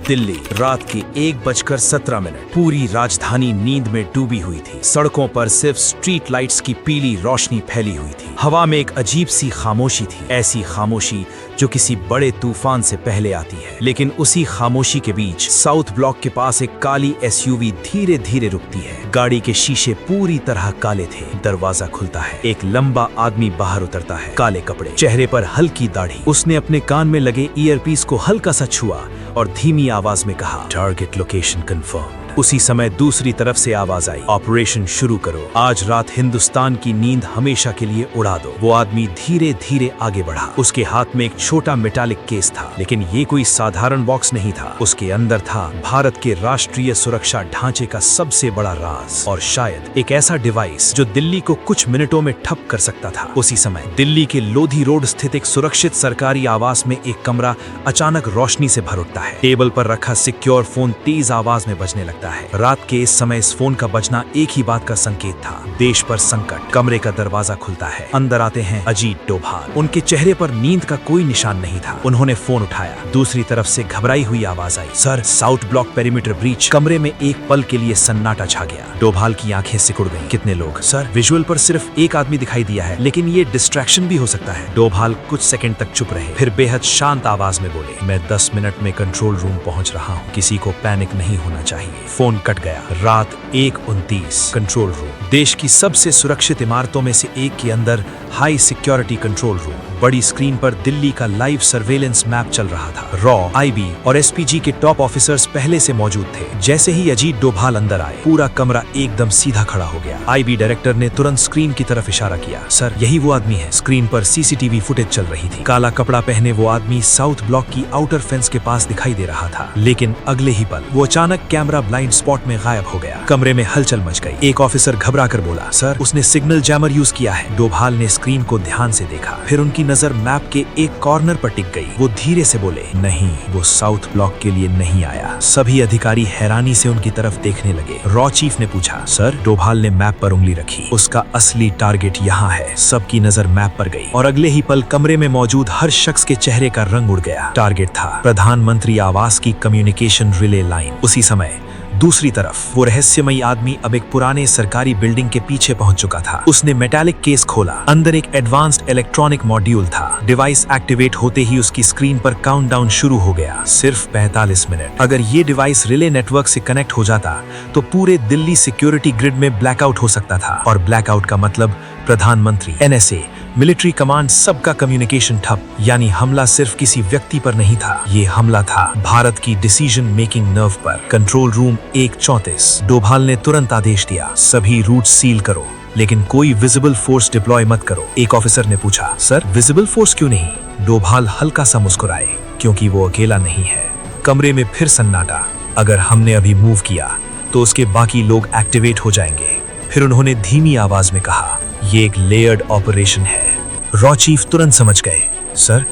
दिल्ली, रात के 1:17। पूरी राजधानी नींद में डूबी हुई थी। सड़कों पर सिर्फ स्ट्रीट लाइट्स की पीली रोशनी फैली हुई थी। हवा में एक अजीब सी खामोशी थी, ऐसी खामोशी जो किसी बड़े तूफान से पहले आती है। लेकिन उसी खामोशी के बीच साउथ ब्लॉक के पास एक काली एसयूवी धीरे धीरे रुकती है। गाड़ी के शीशे पूरी तरह काले थे। दरवाजा खुलता है, एक लंबा आदमी बाहर उतरता है, काले कपड़े, चेहरे पर हल्की दाढ़ी। उसने अपने कान में लगे ईयरपीस को हल्का सा छुआ और धीमी आवाज में कहा, टारगेट लोकेशन कंफर्म। उसी समय दूसरी तरफ से आवाज आई, ऑपरेशन शुरू करो, आज रात हिंदुस्तान की नींद हमेशा के लिए उड़ा दो। वो आदमी धीरे धीरे आगे बढ़ा। उसके हाथ में एक छोटा मेटालिक केस था, लेकिन ये कोई साधारण बॉक्स नहीं था। उसके अंदर था भारत के राष्ट्रीय सुरक्षा ढांचे का सबसे बड़ा राज, और शायद एक ऐसा डिवाइस जो दिल्ली को कुछ मिनटों में ठप कर सकता था। उसी समय दिल्ली के लोधी रोड स्थित एक सुरक्षित सरकारी आवास में एक कमरा अचानक रोशनी से भर उठता है। टेबल पर रखा सिक्योर फोन तेज आवाज में बजने लगता है। रात के इस समय इस फोन का बजना एक ही बात का संकेत था, देश पर संकट। कमरे का दरवाजा खुलता है, अंदर आते हैं अजीत डोभाल। उनके चेहरे पर नींद का कोई निशान नहीं था। उन्होंने फोन उठाया। दूसरी तरफ से घबराई हुई आवाज आई, sir, south block perimeter breach. कमरे में एक पल के लिए सन्नाटा छा गया। डोभाल की आंखें सिकुड़ गईं। कितने लोग? सर, विजुअल पर सिर्फ एक आदमी दिखाई दिया है, लेकिन ये डिस्ट्रैक्शन भी हो सकता है। डोभाल कुछ सेकंड तक चुप रहे, फिर बेहद शांत आवाज में बोले, मैं 10 मिनट में कंट्रोल रूम पहुंच रहा हूँ, किसी को पैनिक नहीं होना चाहिए। फोन कट गया। रात 1:29। कंट्रोल रूम, देश की सबसे सुरक्षित इमारतों में से एक के अंदर हाई सिक्योरिटी कंट्रोल रूम। बड़ी स्क्रीन पर दिल्ली का लाइव सर्वेलेंस मैप चल रहा था। रॉ, आईबी और एसपीजी के टॉप ऑफिसर्स पहले से मौजूद थे। जैसे ही अजीत डोभाल अंदर आए, पूरा कमरा एकदम सीधा खड़ा हो गया। आईबी डायरेक्टर ने तुरंत स्क्रीन की तरफ इशारा किया, सर, यही वो आदमी है। स्क्रीन पर सीसीटीवी फुटेज चल रही थी। काला कपड़ा पहने वो आदमी साउथ ब्लॉक की आउटर फेंस के पास दिखाई दे रहा था, लेकिन अगले ही पल वो अचानक कैमरा ब्लाइंड स्पॉट में गायब हो गया। कमरे में हलचल मच गई। एक ऑफिसर घबरा कर बोला, सर, उसने सिग्नल जैमर यूज किया है। डोभाल ने स्क्रीन को ध्यान से देखा, फिर उनकी नजर मैप के एक कॉर्नर पर टिक गई। वो धीरे से बोले, नहीं, वो साउथ ब्लॉक के लिए नहीं आया। सभी अधिकारी हैरानी से उनकी तरफ देखने लगे। रॉ चीफ ने पूछा, सर? डोभाल ने मैप पर उंगली रखी, उसका असली टारगेट यहाँ है। सबकी नजर मैप पर गई और अगले ही पल कमरे में मौजूद हर शख्स के चेहरे का रंग उड़ गया। टारगेट था प्रधानमंत्री आवास की कम्युनिकेशन रिले लाइन। उसी समय दूसरी तरफ वो रहस्यमयी आदमी अब एक पुराने सरकारी बिल्डिंग के पीछे पहुंच चुका था। उसने मेटालिक केस खोला। अंदर एक एडवांस्ड इलेक्ट्रॉनिक मॉड्यूल था। डिवाइस एक्टिवेट होते ही उसकी स्क्रीन पर काउंटडाउन शुरू हो गया। सिर्फ 45 मिनट। अगर ये डिवाइस रिले नेटवर्क से कनेक्ट हो जाता तो पूरे दिल्ली सिक्योरिटी ग्रिड में ब्लैकआउट हो सकता था, और ब्लैकआउट का मतलब प्रधानमंत्री, एनएसए, मिलिट्री कमांड, सबका कम्युनिकेशन ठप। यानी हमला सिर्फ किसी व्यक्ति पर नहीं था, ये हमला था भारत की डिसीजन मेकिंग नर्व पर। Control room 1:34। डोभाल ने तुरंत आदेश दिया, सभी रूट सील करो, लेकिन कोई विजिबल फोर्स डिप्लॉय मत करो। एक ऑफिसर ने पूछा, सर, विजिबल फोर्स क्यों नहीं? डोभाल हल्का सा मुस्कुराए, क्योंकि वो अकेला नहीं है। कमरे में फिर सन्नाटा। अगर हमने अभी मूव किया तो उसके बाकी लोग एक्टिवेट हो जाएंगे। फिर उन्होंने धीमी आवाज में कहा, ये एक लेयर्ड ऑपरेशन है। रॉ चीफ तुरंत समझ गए, सर,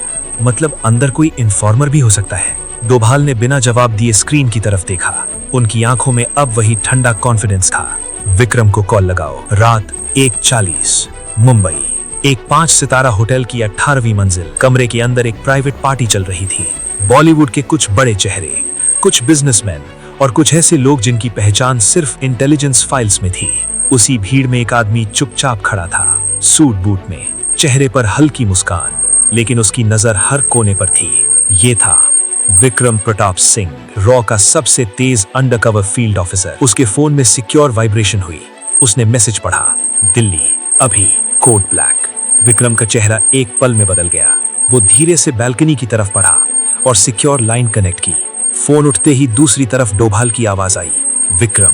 मतलब अंदर कोई इन्फॉर्मर भी हो सकता है? डोभाल ने बिना जवाब दिए स्क्रीन की तरफ देखा। उनकी आंखों में अब वही ठंडा कॉन्फिडेंस था। विक्रम को कॉल लगाओ। रात 1:40। मुंबई, एक 5 सितारा होटल की 18वीं मंजिल। कमरे के अंदर एक प्राइवेट पार्टी चल रही थी। बॉलीवुड के कुछ बड़े चेहरे, कुछ बिजनेसमैन और कुछ ऐसे लोग जिनकी पहचान सिर्फ इंटेलिजेंस फाइल्स में थी। उसी भीड़ में एक आदमी चुपचाप खड़ा था, सूट बूट में, चेहरे पर हल्की मुस्कान, लेकिन उसकी नजर हर कोने पर थी। ये था विक्रम प्रताप सिंह, रॉ का सबसे तेज अंडरकवर फील्ड ऑफिसर। उसके फोन में सिक्योर वाइब्रेशन हुई। उसने मैसेज पढ़ा, दिल्ली, अभी, कोड ब्लैक। विक्रम का चेहरा एक पल में बदल गया। वो धीरे से बैल्कनी की तरफ बढ़ा और सिक्योर लाइन कनेक्ट की। फोन उठते ही दूसरी तरफ डोभाल की आवाज आई, विक्रम,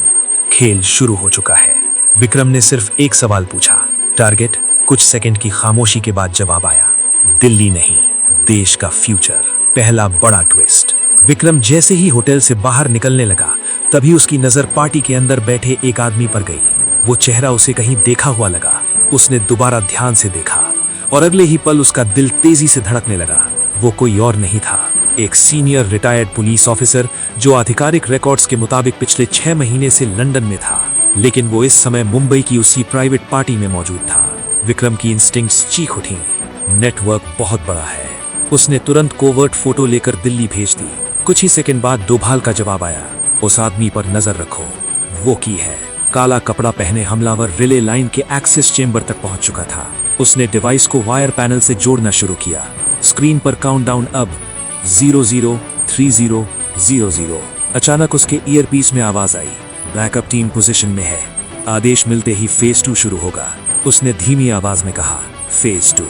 खेल शुरू हो चुका है। विक्रम ने सिर्फ एक सवाल पूछा, टारगेट? कुछ सेकंड की खामोशी के बाद जवाब आया, दिल्ली नहीं, देश का फ्यूचर। पहला बड़ा ट्विस्ट। विक्रम जैसे ही होटल से बाहर निकलने लगा, तभी उसकी नजर पार्टी के अंदर बैठे एक आदमी पर गई। वो चेहरा उसे कहीं देखा हुआ लगा। उसने दोबारा ध्यान से देखा और अगले ही पल उसका दिल तेजी से धड़कने लगा। वो कोई और नहीं था, एक सीनियर रिटायर्ड पुलिस ऑफिसर जो आधिकारिक रिकॉर्ड्स के मुताबिक पिछले 6 महीने से लंदन में था, लेकिन वो इस समय मुंबई की उसी प्राइवेट पार्टी में मौजूद था। विक्रम की इंस्टिंक्ट्स चीख उठी, नेटवर्क बहुत बड़ा है। उसने तुरंत कोवर्ट फोटो लेकर दिल्ली भेज दी। कुछ ही सेकंड बाद डोभाल का जवाब आया, उस आदमी पर नजर रखो, वो की है। काला कपड़ा पहने हमलावर रिले लाइन के एक्सेस चेंबर तक पहुंच चुका था। उसने डिवाइस को वायर पैनल से जोड़ना शुरू किया। स्क्रीन पर काउंटडाउन अब 003000। अचानक उसके ईयरपीस में आवाज आई, बैकअप टीम पोजीशन में है, आदेश मिलते ही फेज 2 शुरू होगा। उसने धीमी आवाज में कहा, फेज 2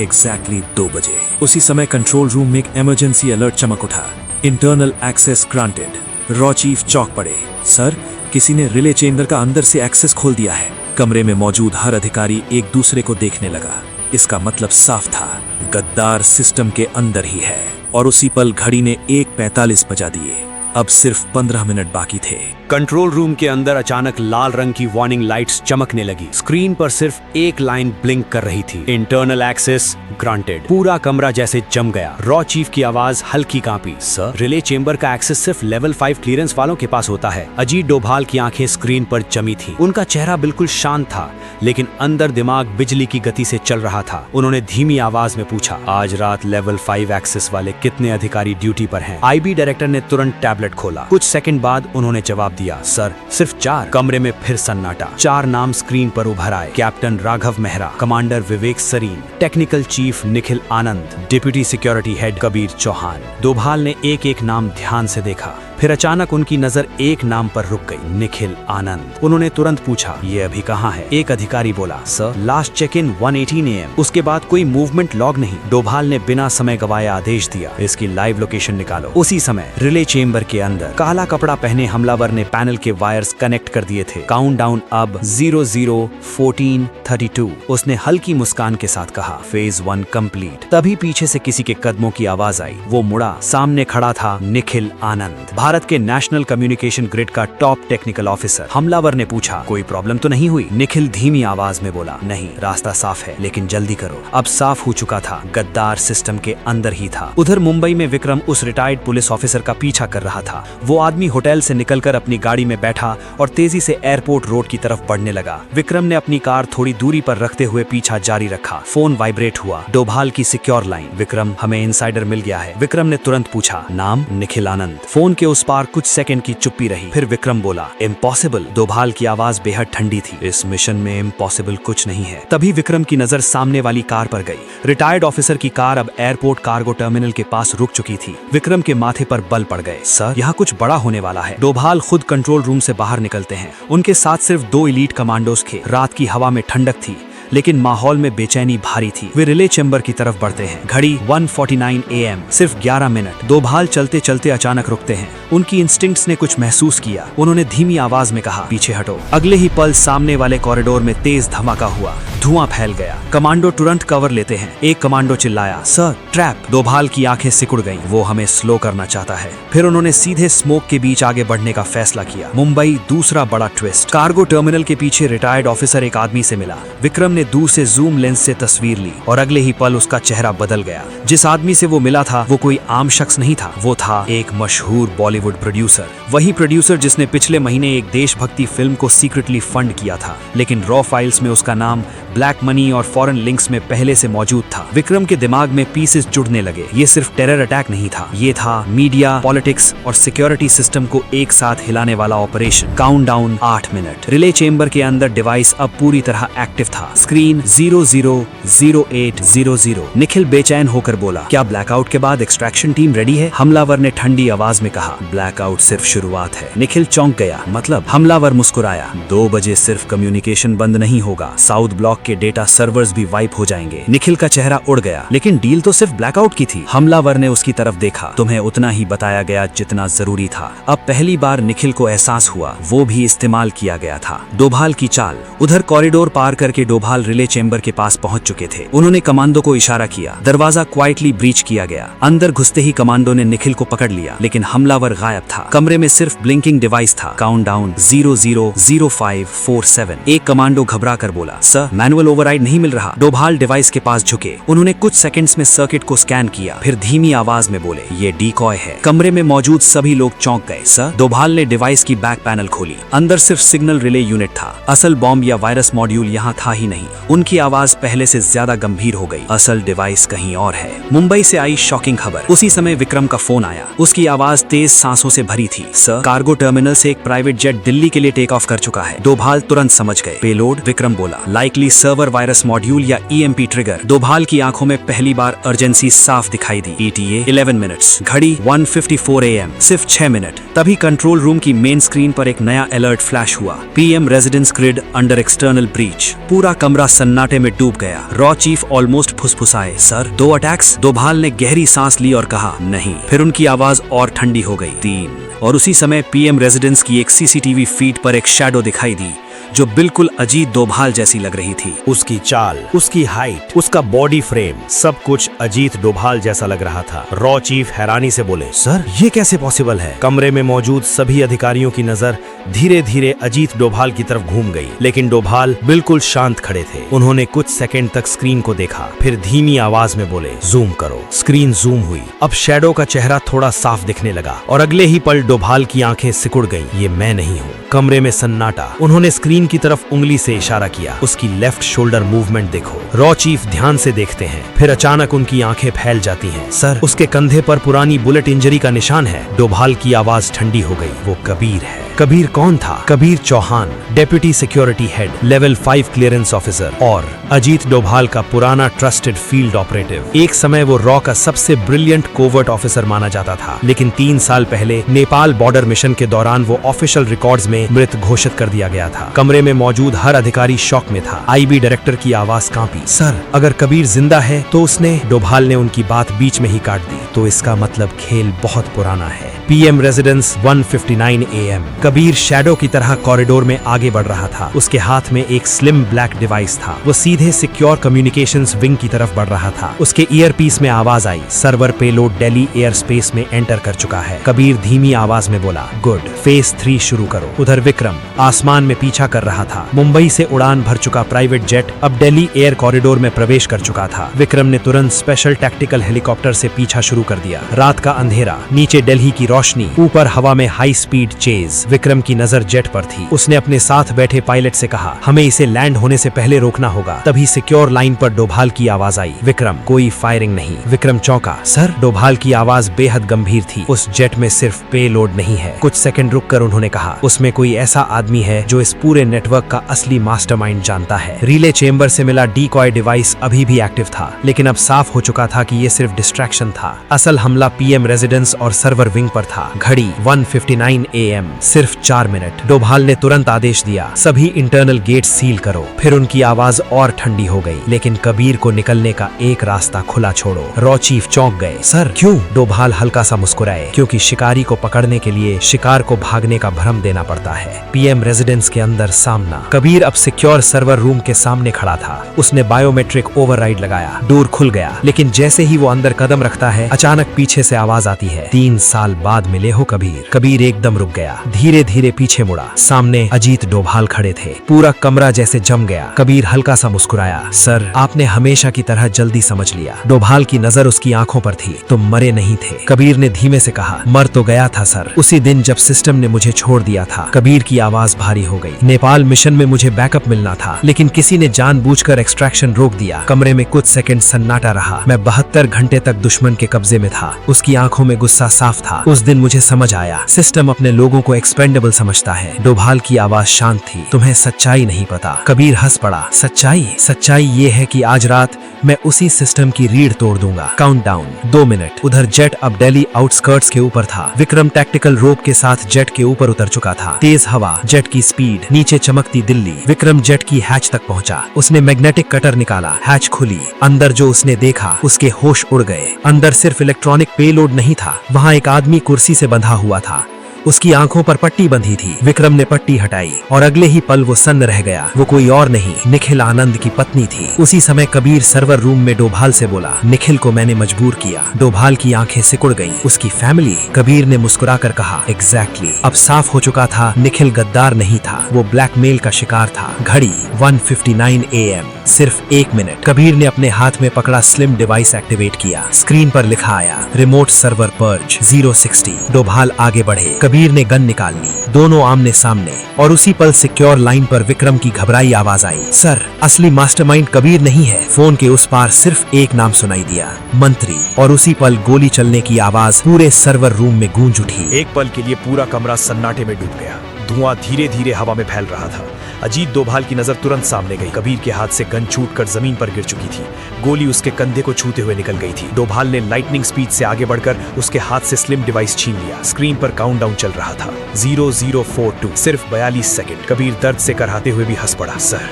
एग्जैक्टली 2 बजे। उसी समय कंट्रोल रूम में एक इमरजेंसी अलर्ट चमक उठा, इंटरनल एक्सेस ग्रांटेड। रॉ चीफ चौंक पड़े, सर किसी ने रिले चेंबर का अंदर से एक्सेस खोल दिया है। कमरे में मौजूद हर अधिकारी एक दूसरे को देखने लगा। इसका मतलब साफ था, गद्दार सिस्टम के अंदर ही है। और उसी पल घड़ी ने 1:45 बजा दिए। अब सिर्फ 15 मिनट बाकी थे। कंट्रोल रूम के अंदर अचानक लाल रंग की वार्निंग लाइट्स चमकने लगी। स्क्रीन पर सिर्फ एक लाइन ब्लिंक कर रही थी, इंटरनल एक्सेस ग्रांटेड। पूरा कमरा जैसे जम गया। रॉ चीफ की आवाज हल्की कांपी, सर रिले चेंबर का एक्सेस सिर्फ लेवल 5 क्लियरेंस वालों के पास होता है। अजीत डोभाल की आंखें स्क्रीन पर जमी थी। उनका चेहरा बिल्कुल शांत था, लेकिन अंदर दिमाग बिजली की गति से चल रहा था। उन्होंने धीमी आवाज में पूछा, आज रात लेवल 5 एक्सेस वाले कितने अधिकारी ड्यूटी पर हैं? आईबी डायरेक्टर ने तुरंत टैबलेट खोला। कुछ सेकंड बाद उन्होंने जवाब दिया, सर सिर्फ 4। कमरे में फिर सन्नाटा। 4 नाम स्क्रीन पर उभर आए, captain Raghav Mehra, commander Vivek Sarin, technical chief Nikhil Anand, deputy security head Kabir Chauhan. Doval ने एक एक नाम ध्यान से देखा, फिर अचानक उनकी नजर एक नाम पर रुक गई, निखिल आनंद। उन्होंने तुरंत पूछा, ये अभी कहाँ है? एक अधिकारी बोला, sir last check in 1:18 AM। उसके बाद कोई मूवमेंट लॉग नहीं। डोभाल ने बिना समय गवाए आदेश दिया, इसकी लाइव लोकेशन निकालो। उसी समय रिले चेंबर के अंदर काला कपड़ा पहने हमलावर ने पैनल के वायर्स कनेक्ट कर दिए थे। काउंटडाउन अब 001432। उसने हल्की मुस्कान के साथ कहा, फेज 1 कंप्लीट। तभी पीछे से किसी के कदमों की आवाज आई। वो मुड़ा, सामने खड़ा था निखिल आनंद, भारत के नेशनल कम्युनिकेशन ग्रिड का टॉप टेक्निकल ऑफिसर। हमलावर ने पूछा, कोई प्रॉब्लम तो नहीं हुई? निखिल धीमी आवाज में बोला, नहीं, रास्ता साफ है, लेकिन जल्दी करो। अब साफ हो चुका था, गद्दार सिस्टम के अंदर ही था। उधर मुंबई में विक्रम उस रिटायर्ड पुलिस ऑफिसर का पीछा कर रहा था। वो आदमी होटल से निकलकर अपनी गाड़ी में बैठा और तेजी से एयरपोर्ट रोड की तरफ बढ़ने लगा। विक्रम ने अपनी कार थोड़ी दूरी पर रखते हुए पीछा जारी रखा। फोन वाइब्रेट हुआ, डोभाल की सिक्योर लाइन, विक्रम हमें इनसाइडर मिल गया है। विक्रम ने तुरंत पूछा, नाम? निखिल आनंद। फोन के उस पार कुछ सेकंड की चुप्पी रही, फिर विक्रम बोला, इम्पॉसिबल। डोभाल की आवाज बेहद ठंडी थी, इस मिशन में इम्पॉसिबल कुछ नहीं है। तभी विक्रम की नजर सामने वाली कार पर गई। रिटायर्ड ऑफिसर की कार अब एयरपोर्ट कार्गो टर्मिनल के पास रुक चुकी थी। विक्रम के माथे पर बल पड़ गए, सर यहाँ कुछ बड़ा होने वाला है। डोभाल खुद कंट्रोल रूम से बाहर निकलते हैं। उनके साथ सिर्फ 2 एलीट कमांडोज थे। रात की हवा में ठंडक थी, लेकिन माहौल में बेचैनी भारी थी। वे रिले चेंबर की तरफ बढ़ते हैं। घड़ी 1:49 AM, सिर्फ 11 मिनट। डोभाल चलते चलते अचानक रुकते हैं। उनकी इंस्टिंक्ट्स ने कुछ महसूस किया। उन्होंने धीमी आवाज में कहा, पीछे हटो। अगले ही पल सामने वाले कॉरिडोर में तेज धमाका हुआ, धुआं फैल गया। कमांडो तुरंत कवर लेते हैं। एक कमांडो चिल्लाया, सर ट्रैप। डोभाल की आंखें सिकुड़ गईं, वो हमें स्लो करना चाहता है। फिर उन्होंने सीधे स्मोक के बीच आगे बढ़ने का फैसला किया। मुंबई दूसरा बड़ा ट्विस्ट। कार्गो टर्मिनल के पीछे रिटायर्ड ऑफिसर एक आदमी से मिला। विक्रम ने दूर से जूम लेंस से तस्वीर ली और अगले ही पल उसका चेहरा बदल गया। जिस आदमी से वो मिला था वो कोई आम शख्स नहीं था, वो था एक मशहूर बॉलीवुड प्रोड्यूसर। वही प्रोड्यूसर जिसने पिछले महीने एक देशभक्ति फिल्म को सीक्रेटली फंड किया था, लेकिन रॉ फाइल्स में उसका नाम ब्लैक मनी और फॉरेन लिंक्स में पहले से मौजूद था। विक्रम के दिमाग में पीसेस जुड़ने लगे। ये सिर्फ टेरर अटैक नहीं था, ये था मीडिया, पॉलिटिक्स और सिक्योरिटी सिस्टम को एक साथ हिलाने वाला operation. Countdown 8 minute. Relay chamber के अंदर डिवाइस अब पूरी तरह एक्टिव था। स्क्रीन 000800। निखिल बेचैन होकर बोला, क्या ब्लैकआउट के बाद एक्सट्रैक्शन टीम रेडी है? हमलावर ने ठंडी आवाज में कहा, ब्लैकआउट सिर्फ शुरुआत है। निखिल चौंक गया, मतलब? हमलावर मुस्कुराया, 2 बजे सिर्फ कम्युनिकेशन बंद नहीं होगा, साउथ ब्लॉक के डेटा सर्वर्स भी वाइप हो जाएंगे। निखिल का चेहरा उड़ गया, लेकिन डील तो सिर्फ ब्लैकआउट की थी। हमलावर ने उसकी तरफ देखा, तुम्हें उतना ही बताया गया जितना जरूरी था। अब पहली बार निखिल को एहसास हुआ वो भी इस्तेमाल किया गया था। डोभाल की चाल। उधर कॉरिडोर पार करके डोभाल रिले चेंबर के पास पहुंच चुके थे। उन्होंने कमांडो को इशारा किया। दरवाजा क्वाइटली ब्रीच किया गया। अंदर घुसते ही कमांडो ने निखिल को पकड़ लिया, लेकिन हमलावर गायब था। कमरे में सिर्फ ब्लिंकिंग डिवाइस था। काउंटडाउन 000547। एक कमांडो घबरा कर बोला, सर मैनुअल ओवरराइड नहीं मिल रहा। डोभाल डिवाइस के पास झुके, उन्होंने कुछ सेकंड्स में सर्किट को स्कैन किया, फिर धीमी आवाज में बोले, ये डीकॉय है। कमरे में मौजूद सभी लोग चौंक गए। सर, डोभाल ने डिवाइस की बैक पैनल खोली, अंदर सिर्फ सिग्नल रिले यूनिट था। असल बॉम्ब या वायरस मॉड्यूल यहाँ था ही नहीं। उनकी आवाज पहले से ज्यादा गंभीर हो गई। असल डिवाइस कहीं और है। मुंबई से आई शॉकिंग खबर। उसी समय विक्रम का फोन आया। उसकी आवाज तेज सांसों से भरी थी। सर, कार्गो टर्मिनल से एक प्राइवेट जेट दिल्ली के लिए टेक ऑफ कर चुका है। डोभाल तुरंत समझ गए। पेलोड? विक्रम बोला, लाइकली सर्वर वायरस मॉड्यूल या EMP ट्रिगर। डोभाल की आंखों में पहली बार अर्जेंसी साफ दिखाई दी। ETA 11 मिनट्स, घड़ी 1:54 AM, सिर्फ 6 मिनट। तभी कंट्रोल रूम की मेन स्क्रीन पर एक नया अलर्ट फ्लैश हुआ। PM residence grid under external breach. पूरा कमरा सन्नाटे में डूब गया। रॉ चीफ ऑलमोस्ट फुसफुसाए, सर 2 अटैक्स? डोभाल ने गहरी सांस ली और कहा, नहीं। फिर उनकी आवाज और ठंडी हो गई। 3। और उसी समय PM रेजिडेंस की एक CCTV फीड पर एक शैडो दिखाई दी जो बिल्कुल अजीत डोभाल जैसी लग रही थी। उसकी चाल, उसकी हाइट, उसका बॉडी फ्रेम, सब कुछ अजीत डोभाल जैसा लग रहा था। रॉ चीफ हैरानी से बोले, सर ये कैसे पॉसिबल है? कमरे में मौजूद सभी अधिकारियों की नजर धीरे धीरे अजीत डोभाल की तरफ घूम गई, लेकिन डोभाल बिल्कुल शांत खड़े थे। उन्होंने कुछ सेकंड तक स्क्रीन को देखा, फिर धीमी आवाज में बोले, जूम करो। स्क्रीन जूम हुई। अब शैडो का चेहरा थोड़ा साफ दिखने लगा और अगले ही पल डोभाल की आंखें सिकुड़ गईं। ये मैं नहीं हूँ। कमरे में सन्नाटा। उन्होंने स्क्रीन की तरफ उंगली से इशारा किया। उसकी लेफ्ट शोल्डर मूवमेंट देखो। रॉ चीफ ध्यान से देखते हैं, फिर अचानक उनकी आंखें फैल जाती हैं। सर, उसके कंधे पर पुरानी बुलेट इंजरी का निशान है। डोभाल की आवाज ठंडी हो गई। वो कबीर है। कबीर कौन था? Kabir Chauhan, deputy security head, level 5 clearance officer और अजीत डोभाल का पुराना ट्रस्टेड फील्ड ऑपरेटिव। एक समय वो रॉ का सबसे ब्रिलियंट कोवर्ट ऑफिसर माना जाता था, लेकिन 3 साल पहले नेपाल बॉर्डर मिशन के दौरान वो ऑफिशियल रिकॉर्ड्स में मृत घोषित कर दिया गया था। कमरे में मौजूद हर अधिकारी शॉक में था। IB डायरेक्टर की आवाज कांपी। सर, अगर कबीर जिंदा है तो उसने? डोभाल ने उनकी बात बीच में ही काट दी। तो इसका मतलब खेल बहुत पुराना है। PM residence 1:59 AM। Kabir shadow की तरह कॉरिडोर में आगे बढ़ रहा था। उसके हाथ में एक स्लिम ब्लैक डिवाइस था। वो सीधे सिक्योर कम्युनिकेशंस विंग की तरफ बढ़ रहा था। उसके ईयरपीस में आवाज आई, server payload Delhi air space में एंटर कर चुका है। कबीर धीमी आवाज में बोला, गुड, फेज 3 शुरू करो। उधर विक्रम आसमान में पीछा कर रहा था। मुंबई से उड़ान भर चुका प्राइवेट जेट अब दिल्ली एयर कॉरिडोर में प्रवेश कर चुका था। विक्रम ने तुरंत स्पेशल टैक्टिकल हेलीकॉप्टर से पीछा शुरू कर दिया। रात का अंधेरा, नीचे दिल्ली की रोशनी, ऊपर हवा में हाई स्पीड चेज। विक्रम की नजर जेट पर थी। उसने अपने साथ बैठे पायलट से कहा, हमें इसे लैंड होने से पहले रोकना होगा। तभी सिक्योर लाइन पर डोभाल की आवाज आई, विक्रम, कोई फायरिंग नहीं। विक्रम चौंका। सर? डोभाल की आवाज बेहद गंभीर थी। उस जेट में सिर्फ पेलोड नहीं है। कुछ सेकंड रुककर उन्होंने कहा, उसमें कोई ऐसा आदमी है जो इस पूरे नेटवर्क का असली मास्टरमाइंड जानता है। रिले चेंबर से मिला डीकॉय डिवाइस अभी भी एक्टिव था, लेकिन अब साफ हो चुका था कि ये सिर्फ डिस्ट्रैक्शन था। असल हमला PM रेजिडेंस और सर्वर विंग पर था। घड़ी 1:59 AM, सिर्फ 4 मिनट। डोभाल ने तुरंत आदेश दिया, सभी इंटरनल गेट सील करो। फिर उनकी आवाज और ठंडी हो गई, लेकिन कबीर को निकलने का एक रास्ता खुला छोड़ो। रॉ चीफ चौंक गए। सर, क्यों? डोभाल हल्का सा मुस्कुराए, क्योंकि शिकारी को पकड़ने के लिए शिकार को भागने का भ्रम देना पड़ता है। PM रेजिडेंस के अंदर सामना। कबीर अब सिक्योर सर्वर रूम के सामने खड़ा था। उसने बायोमेट्रिक ओवरराइड लगाया। डोर खुल गया, लेकिन जैसे ही वो अंदर कदम रखता है, अचानक पीछे से आवाज आती है, 3 साल बाद मिले हो कबीर। कबीर एकदम रुक गया, धीरे धीरे पीछे मुड़ा। सामने अजीत डोभाल खड़े थे। पूरा कमरा जैसे जम गया। कबीर हल्का सा मुस्कुराया, सर, आपने हमेशा की तरह जल्दी समझ लिया। डोभाल की नजर उसकी आंखों पर थी। तुम मरे नहीं थे। कबीर ने धीमे से कहा, मर तो गया था सर, उसी दिन जब सिस्टम ने मुझे छोड़ दिया था। कबीर की आवाज भारी हो गई। नेपाल मिशन में मुझे बैकअप मिलना था, लेकिन किसी ने जानबूझकर एक्सट्रैक्शन रोक दिया। कमरे में कुछ सेकंड सन्नाटा रहा। मैं 72 घंटे तक दुश्मन के कब्जे में था। उसकी आंखों में गुस्सा साफ था। उस दिन मुझे समझ आया, सिस्टम अपने लोगों को एक्सपेंडेबल समझता है। डोभाल की आवाज शांत थी। तुम्हें सच्चाई नहीं पता। कबीर हंस पड़ा। सच्चाई ये है कि आज रात मैं उसी सिस्टम की रीढ़ तोड़ दूंगा। Countdown 2 minute. उधर जेट अब दिल्ली आउटस्कर्ट्स के ऊपर था। विक्रम टैक्टिकल रोप के साथ जेट के ऊपर उतर चुका था। तेज हवा, जेट की स्पीड, नीचे चमकती दिल्ली। विक्रम जेट की हैच तक पहुंचा। उसने मैग्नेटिक कटर निकाला। हैच खुली। अंदर जो उसने देखा, उसके होश उड़ गए। अंदर सिर्फ इलेक्ट्रॉनिक पेलोड नहीं था, वहाँ एक आदमी कुर्सी से बंधा हुआ था। उसकी आंखों पर पट्टी बंधी थी। विक्रम ने पट्टी हटाई और अगले ही पल वो सन्न रह गया। वो कोई और नहीं, निखिल आनंद की पत्नी थी। उसी समय कबीर सर्वर रूम में डोभाल से बोला, निखिल को मैंने मजबूर किया। डोभाल की आंखें सिकुड़ गईं। उसकी फैमिली? कबीर ने मुस्कुराकर कहा, एग्जैक्टली। अब साफ हो चुका था, निखिल गद्दार नहीं था, वो ब्लैकमेल का शिकार था। घड़ी 1:59 AM, सिर्फ 1 मिनट। कबीर ने अपने हाथ में पकड़ा स्लिम डिवाइस एक्टिवेट किया। स्क्रीन पर लिखा आया, रिमोट सर्वर पर्ज 060। डोभाल आगे बढ़े। कबीर ने गन निकाल ली। दोनों आमने सामने, और उसी पल सिक्योर लाइन पर विक्रम की घबराई आवाज आई, सर, असली मास्टरमाइंड कबीर नहीं है। फोन के उस पार सिर्फ एक नाम सुनाई दिया, मंत्री। और उसी पल गोली चलने की आवाज पूरे सर्वर रूम में गूंज उठी। एक पल के लिए पूरा कमरा सन्नाटे में डूब गया। धुआं धीरे धीरे हवा में फैल रहा था। अजीत डोभाल की नजर तुरंत सामने गई। कबीर के हाथ से गन छूटकर जमीन पर गिर चुकी थी। गोली उसके कंधे को छूते हुए निकल गई थी। डोभाल ने लाइटनिंग स्पीड से आगे बढ़कर उसके हाथ से स्लिम डिवाइस छीन लिया। स्क्रीन पर काउंटडाउन चल रहा था, 0042, सिर्फ 42 सेकंड। कबीर दर्द से कराहते हुए भी हंस पड़ा, सर,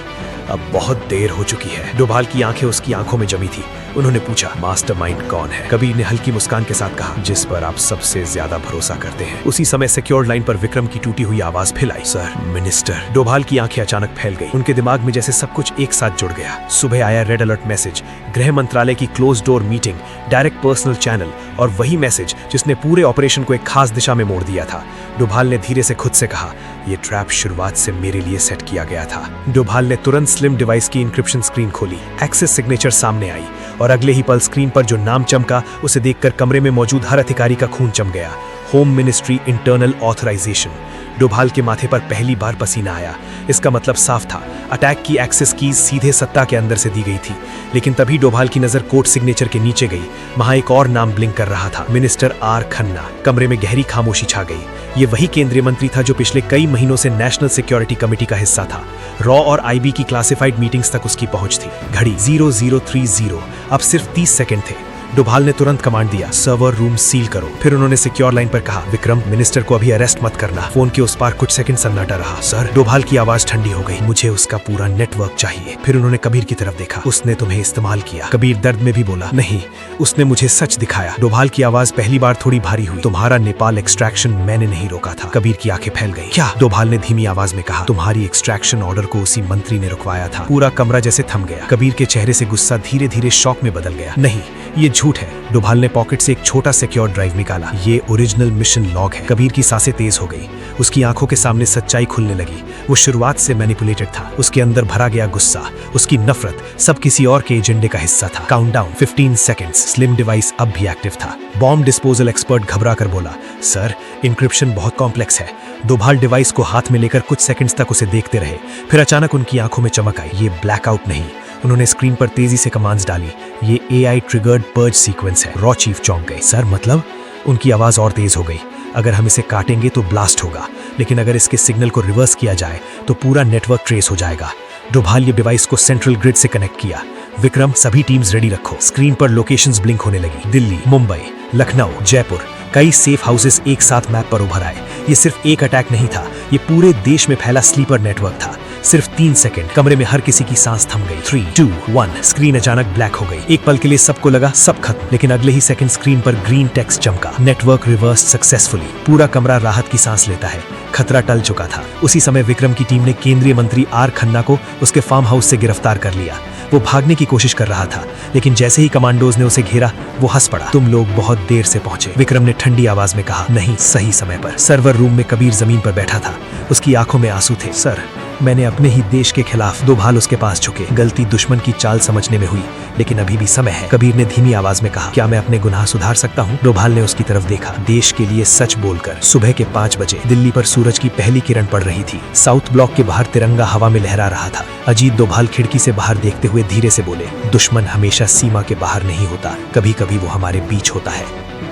अब बहुत देर हो चुकी है। डोभाल की आंखें उसकी आंखों में जमी थी। उन्होंने पूछा, मास्टरमाइंड कौन है? कबीर ने हल्की मुस्कान के साथ कहा, जिस पर आप सबसे ज्यादा भरोसा करते हैं। उसी समय सिक्योर लाइन पर विक्रम की टूटी हुई आवाज फिर आई, सर, मिनिस्टर। डोभाल की आंखें अचानक फैल गई। उनके दिमाग में जैसे सब कुछ एक साथ जुड़ गया। सुबह आया रेड अलर्ट मैसेज, गृह मंत्रालय की close door meeting, direct personal channel, और वही मैसेज जिसने पूरे ऑपरेशन को एक खास दिशा में मोड़ दिया था। डोभाल ने धीरे से खुद से कहा, यह ट्रैप शुरुआत से मेरे लिए सेट किया गया था। डोभाल ने तुरंत स्लिम डिवाइस की इंक्रिप्शन स्क्रीन खोली। एक्सेस सिग्नेचर सामने आई और अगले ही पल स्क्रीन पर जो नाम चमका उसे देखकर कमरे में मौजूद हर अधिकारी का खून जम गया। Home ministry internal authorization. Doval के माथे पर पहली बार पसीना आया। इसका मतलब साफ था, अटैक की एक्सेस कीज सीधे सत्ता के अंदर से दी गई थी। लेकिन तभी डोभाल की नजर कोर्ट सिग्नेचर के नीचे गई। वहां एक और नाम ब्लिंक कर रहा था, मिनिस्टर आर खन्ना। कमरे में गहरी खामोशी छा गई। ये वही केंद्रीय मंत्री था जो पिछले कई महीनों से नेशनल सिक्योरिटी कमेटी का हिस्सा था। रॉ और आईबी की क्लासिफाइड मीटिंग्स तक उसकी पहुंच थी। घड़ी 0030, अब सिर्फ 30 सेकंड थे। डोभाल ने तुरंत कमांड दिया, सर्वर रूम सील करो। फिर उन्होंने सिक्योर लाइन पर कहा, विक्रम, मिनिस्टर को अभी अरेस्ट मत करना। फोन के उस पार कुछ सेकंड सन्नाटा रहा। सर, डोभाल की आवाज ठंडी हो गई, मुझे उसका पूरा नेटवर्क चाहिए। फिर उन्होंने कबीर की तरफ देखा, उसने तुम्हें इस्तेमाल किया। कबीर दर्द में भी बोला, नहीं, उसने मुझे सच दिखाया। डोभाल की आवाज पहली बार थोड़ी भारी हुई, तुम्हारा नेपाल एक्सट्रैक्शन मैंने नहीं रोका था। कबीर की आंखें फैल गई। क्या? डोभाल ने धीमी आवाज में कहा, तुम्हारी एक्सट्रैक्शन ऑर्डर को उसी मंत्री ने रुकवाया था। पूरा कमरा जैसे थम गया। कबीर के चेहरे से गुस्सा धीरे धीरे शौक में बदल गया। नहीं, ये झूठ है। डोभाल ने पॉकेट से एक छोटा सिक्योर ड्राइव निकाला। ये ओरिजिनल मिशन लॉग है। कबीर की सांसें तेज हो गई। उसकी आंखों के सामने सच्चाई खुलने लगी। वो शुरुआत से मैनिपुलेटेड था। उसके अंदर भरा गया गुस्सा, उसकी नफरत, सब किसी और के एजेंडे का हिस्सा था। Countdown 15 seconds. स्लिम डिवाइस अब भी एक्टिव था। बॉम्ब डिस्पोजल एक्सपर्ट घबरा कर बोला, सर, इंक्रिप्शन बहुत कॉम्प्लेक्स है। डोभाल डिवाइस को हाथ में लेकर कुछ सेकंड्स तक उसे देखते रहे। फिर अचानक उनकी आंखों में चमक आई। ये ब्लैकआउट नहीं। उन्होंने स्क्रीन पर तेजी से कमांड्स डाली, ये AI ट्रिगर्ड पर्ज सीक्वेंस है। रॉ चीफ चौंक गए। सर, मतलब? उनकी आवाज और तेज हो गई। अगर हम इसे काटेंगे तो ब्लास्ट होगा, लेकिन अगर इसके सिग्नल को रिवर्स किया जाए तो पूरा नेटवर्क ट्रेस हो जाएगा। डोभाल ये डिवाइस को सेंट्रल ग्रिड से कनेक्ट किया। विक्रम, सभी टीम्स रेडी रखो। स्क्रीन पर लोकेशंस ब्लिंक होने लगी। दिल्ली, मुंबई, लखनऊ, जयपुर, कई सेफ हाउसेस एक साथ मैप पर उभर आए। ये सिर्फ एक अटैक नहीं था, ये पूरे देश में फैला स्लीपर नेटवर्क था। सिर्फ 3 सेकंड, कमरे में हर किसी की सांस थम गई। 3, 2, 1, स्क्रीन अचानक ब्लैक हो गई। एक पल के लिए सबको लगा सब खत्म, लेकिन अगले ही सेकंड स्क्रीन पर ग्रीन टेक्स्ट चमका, नेटवर्क रिवर्स सक्सेसफुली। पूरा कमरा राहत की सांस लेता है। खतरा टल चुका था। उसी समय विक्रम की टीम ने केंद्रीय मंत्री आर खन्ना को उसके फार्म हाउस से गिरफ्तार कर लिया। वो भागने की कोशिश कर रहा था, लेकिन जैसे ही कमांडोज ने उसे घेरा, वो हंस पड़ा। तुम लोग बहुत देर से पहुंचे। विक्रम ने ठंडी आवाज में कहा, नहीं, सही समय पर। सर्वर रूम में कबीर जमीन पर बैठा था। उसकी आंखों में आंसू थे। सर, मैंने अपने ही देश के खिलाफ। डोभाल उसके पास झुके। गलती दुश्मन की चाल समझने में हुई, लेकिन अभी भी समय है। कबीर ने धीमी आवाज में कहा, क्या मैं अपने गुनाह सुधार सकता हूँ? डोभाल ने उसकी तरफ देखा। देश के लिए सच बोलकर। सुबह के 5 बजे दिल्ली पर सूरज की पहली किरण पड़ रही थी। साउथ ब्लॉक के बाहर तिरंगा हवा में लहरा रहा था। अजीत डोभाल खिड़की से बाहर देखते हुए धीरे से बोले, दुश्मन हमेशा सीमा के बाहर नहीं होता, कभी कभी वो हमारे बीच होता है।